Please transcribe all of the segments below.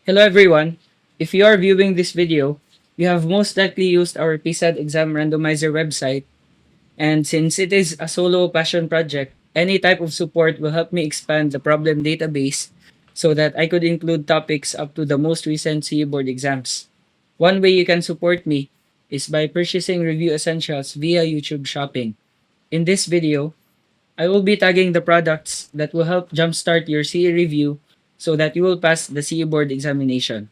Hello everyone. If you are viewing this video, you have most likely used our PSAD exam randomizer website, and since it is a solo passion project, any type of support will help me expand the problem database so that I could include topics up to the most recent CE board exams. One way you can support me is by purchasing review essentials via YouTube Shopping. In this video, I will be tagging the products that will help jumpstart your CE review so that you will pass the CE board examination.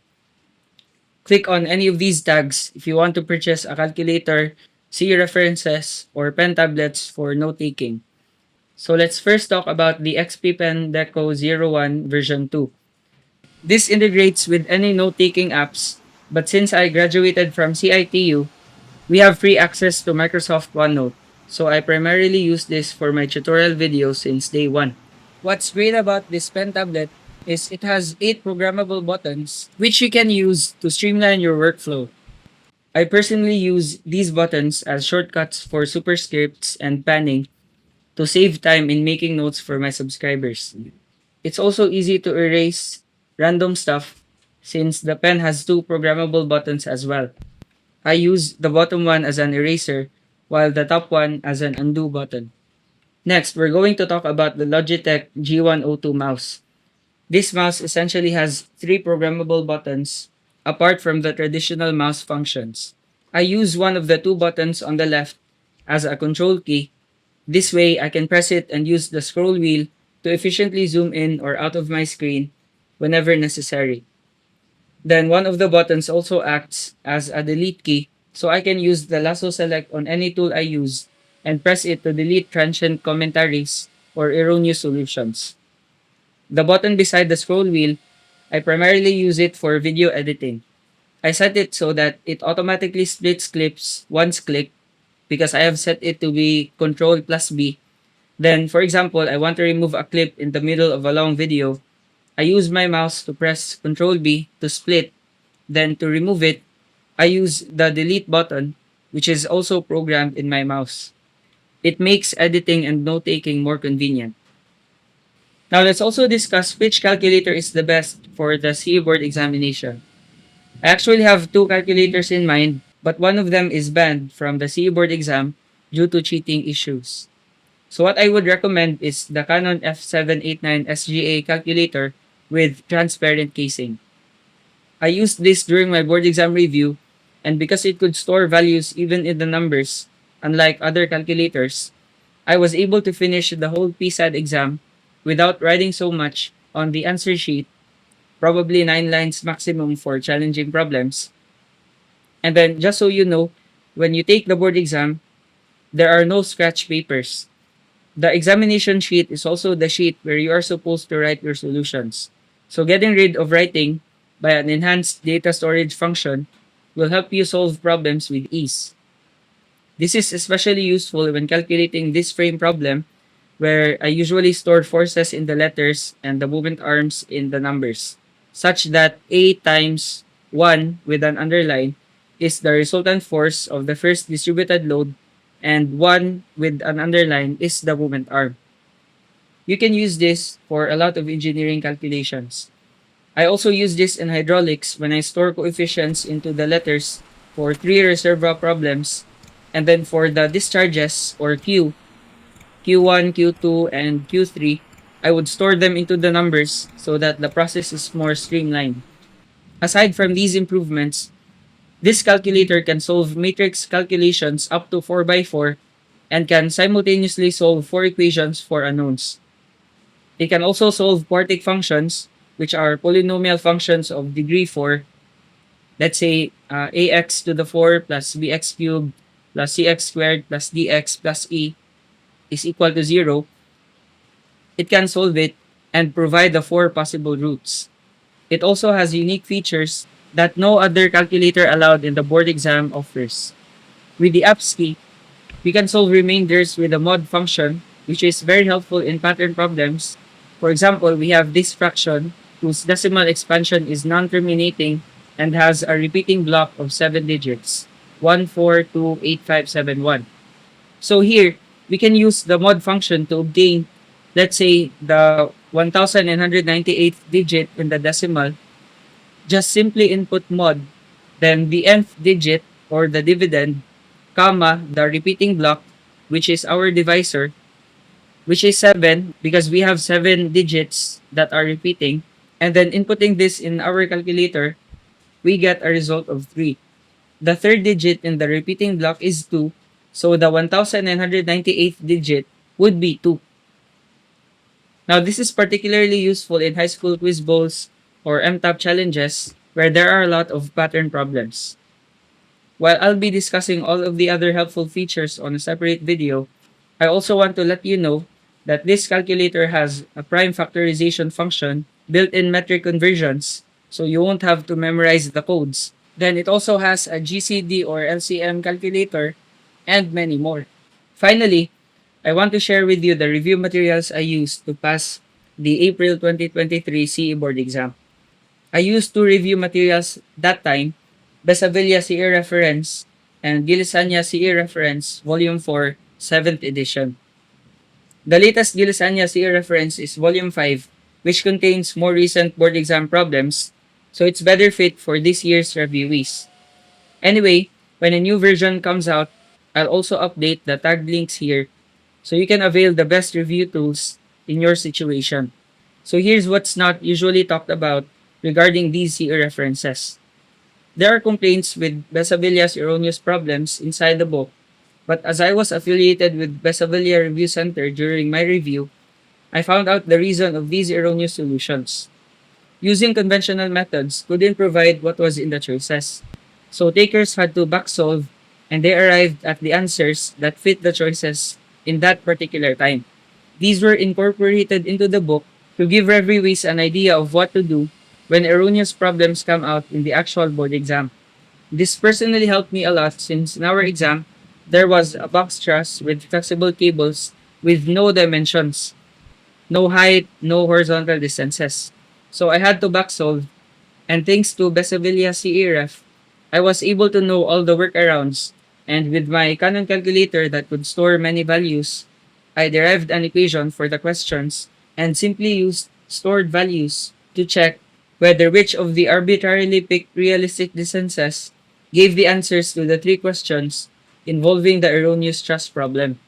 Click on any of these tags if you want to purchase a calculator, CE references, or pen tablets for note-taking. So let's first talk about the XPPen Deco 01 version 2. This integrates with any note-taking apps, but since I graduated from CITU, we have free access to Microsoft OneNote, so I primarily use this for my tutorial videos since day one. What's great about this pen tablet is it has 8 programmable buttons which you can use to streamline your workflow. I personally use these buttons as shortcuts for superscripts and panning to save time in making notes for my subscribers. It's also easy to erase random stuff since the pen has 2 programmable buttons as well. I use the bottom one as an eraser while the top one as an undo button. Next, we're going to talk about the Logitech G102 mouse. This mouse essentially has 3 programmable buttons apart from the traditional mouse functions. I use one of the 2 buttons on the left as a control key. This way, I can press it and use the scroll wheel to efficiently zoom in or out of my screen whenever necessary. Then one of the buttons also acts as a delete key, so I can use the lasso select on any tool I use and press it to delete transient commentaries or erroneous solutions. The button beside the scroll wheel, I primarily use it for video editing. I set it so that it automatically splits clips once clicked because I have set it to be Control plus B. Then, for example, I want to remove a clip in the middle of a long video. I use my mouse to press Control B to split. Then, to remove it, I use the delete button, which is also programmed in my mouse. It makes editing and note-taking more convenient. Now, let's also discuss which calculator is the best for the CE board examination. I actually have 2 calculators in mind, but one of them is banned from the CE board exam due to cheating issues. So what I would recommend is the Canon F789 SGA calculator with transparent casing. I used this during my board exam review, and because it could store values even in the numbers, unlike other calculators, I was able to finish the whole PSAD exam without writing so much on the answer sheet, probably 9 lines maximum for challenging problems. And then, just so you know, when you take the board exam, there are no scratch papers. The examination sheet is also the sheet where you are supposed to write your solutions. So getting rid of writing by an enhanced data storage function will help you solve problems with ease. This is especially useful when calculating this frame problem where I usually store forces in the letters and the movement arms in the numbers, such that A times 1 with an underline is the resultant force of the first distributed load and 1 with an underline is the movement arm. You can use this for a lot of engineering calculations. I also use this in hydraulics when I store coefficients into the letters for 3 reservoir problems, and then for the discharges or Q1, Q2, and Q3, I would store them into the numbers so that the process is more streamlined. Aside from these improvements, this calculator can solve matrix calculations up to 4 by 4 and can simultaneously solve 4 equations for unknowns. It can also solve quartic functions, which are polynomial functions of degree 4. Let's say ax to the 4 plus bx cubed plus cx squared plus dx plus e is equal to 0. It can solve it and provide the 4 possible roots. It also has unique features that no other calculator allowed in the board exam offers. With the apps key, we can solve remainders with a mod function, which is very helpful in pattern problems. For example, we have this fraction whose decimal expansion is non-terminating and has a repeating block of 7 digits, 1428571. So here, we can use the mod function to obtain, let's say, the 1998th digit in the decimal. Just simply input mod, then the nth digit or the dividend, comma, the repeating block, which is our divisor, which is 7 because we have 7 digits that are repeating. And then inputting this in our calculator, we get a result of 3. The third digit in the repeating block is 2, so the 1998th digit would be 2. Now, this is particularly useful in high school quiz bowls or MTAP challenges where there are a lot of pattern problems. While I'll be discussing all of the other helpful features on a separate video, I also want to let you know that this calculator has a prime factorization function, built-in metric conversions, so you won't have to memorize the codes. Then it also has a GCD or LCM calculator and many more. Finally, I want to share with you the review materials I used to pass the April 2023 CE board exam. I used two review materials that time, Besavilla CE Reference and Gilisanya CE Reference Volume 4, 7th edition. The latest Gilisanya CE Reference is Volume 5, which contains more recent board exam problems, so it's better fit for this year's reviewees. Anyway, when a new version comes out, I'll also update the tagged links here so you can avail the best review tools in your situation. So here's what's not usually talked about regarding these CE references. There are complaints with Besavilla's erroneous problems inside the book, but as I was affiliated with Besavilla Review Center during my review, I found out the reason of these erroneous solutions. Using conventional methods couldn't provide what was in the choices. So takers had to backsolve and they arrived at the answers that fit the choices in that particular time. These were incorporated into the book to give reviewees an idea of what to do when erroneous problems come out in the actual board exam. This personally helped me a lot since in our exam, there was a box truss with flexible cables with no dimensions, no height, no horizontal distances. So I had to backsolve, and thanks to Besavilla CERF, I was able to know all the workarounds, and with my Canon calculator that could store many values, I derived an equation for the questions and simply used stored values to check whether which of the arbitrarily picked realistic distances gave the answers to the three questions involving the erroneous trust problem.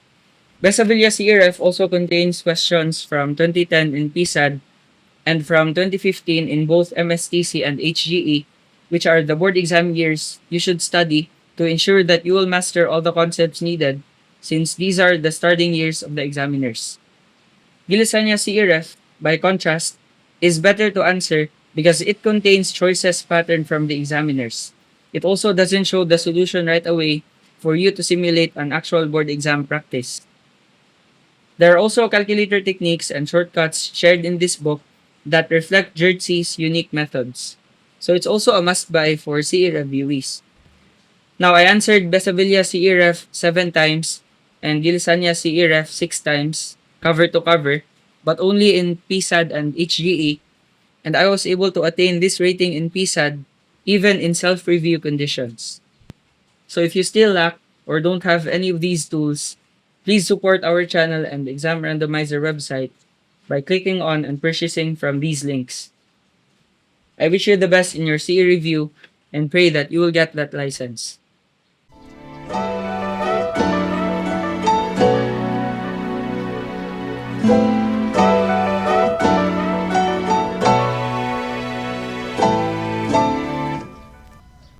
Besavilla CRF also contains questions from 2010 in PSAD and from 2015 in both MSTC and HGE, which are the board exam years you should study to ensure that you will master all the concepts needed, since these are the starting years of the examiners. Gilisanya CRF, by contrast, is better to answer because it contains choices patterned from the examiners. It also doesn't show the solution right away for you to simulate an actual board exam practice. There are also calculator techniques and shortcuts shared in this book that reflect Jersey's unique methods. So it's also a must-buy for CE reviewees. Now, I answered Besavilla CE Ref 7 times and Gilisanya CE Ref 6 times, cover to cover, but only in PSAD and HGE, and I was able to attain this rating in PSAD even in self-review conditions. So if you still lack or don't have any of these tools, please support our channel and Exam Randomizer website by clicking on and purchasing from these links. I wish you the best in your CE review and pray that you will get that license.